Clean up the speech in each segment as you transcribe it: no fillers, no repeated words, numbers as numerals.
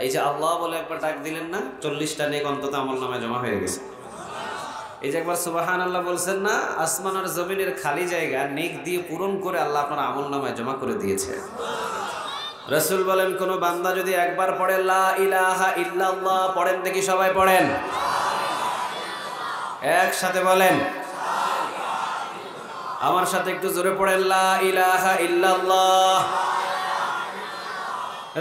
এই যে আল্লাহ বলে একবার ডাক দিলেন না, 40টা নেক অন্তত আমলনামায় জমা হয়ে গেছে। এই যে একবার সুবহানাল্লাহ বলছেন না, আসমান আর জমিনের খালি জায়গা নেক দিয়ে পূরণ করে আল্লাহ আপনার আমলনামায় জমা করে দিয়েছে। রাসূল বলেন, কোন বান্দা যদি একবার পড়ে লা ইলাহা ইল্লাল্লাহ, পড়েন দেখি সবাই পড়েন, একসাথে বলেন, আমার সাথে একটু জোরে পড়েন, লা ইলাহা ইল্লাল্লাহ।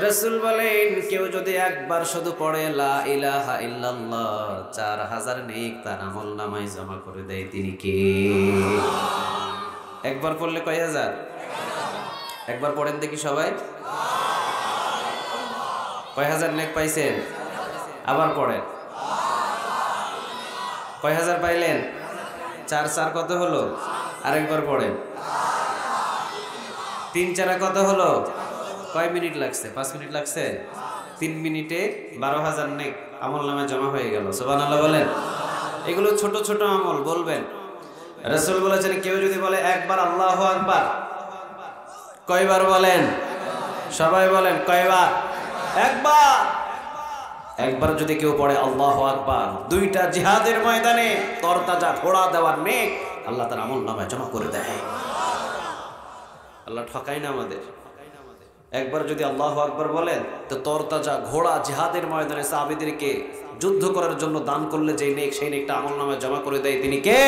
রাসূল বলেন, কেউ যদি একবার শুধু পড়ে লা ইলাহা ইল্লাল্লাহ, 4000 নেক তার আমলনামায় জমা করে দেয়। তিনি কে? একবার পড়লে কয় হাজার? একবার পড়েন দেখি সবাই, কয় হাজার নেক পাইছেন? আবার পড়েন, কয় হাজার পাইলেন? 4 4 কত হলো? আরেকবার পড়েন, 3 4 কত হলো? কয় মিনিট লাগছে? 5 মিনিট লাগছে। 3 মিনিটে 12,000 নেক আমলনামায় জমা হয়ে গেল। সুবহানাল্লাহ বলেন। এগুলো ছোট ছোট আমল, বলবেন। রাসূল বলেছেন, কেউ যদি বলে একবার আল্লাহু আকবার, কয়বার বলেন? সবাই বলেন, কয়বার? একবার। একবার যদি কেউ পড়ে আল্লাহু আকবার, 2টা জিহাদের ময়দানে তরতাজা ঘোড়া দেওয়ার নেক আল্লাহ তার আমলনামায় জমা করে দেয়। আল্লাহ ঠকায় না আমাদের। একবার যদি আল্লাহু আকবার বলেন, তো তরতাজা ঘোড়া জিহাদের ময়দানে সাহাবীদেরকে যুদ্ধ করার জন্য দান করলে যে নেক, সেই নেকটা আমলনামায় জমা করে দেয়। তিনি কে?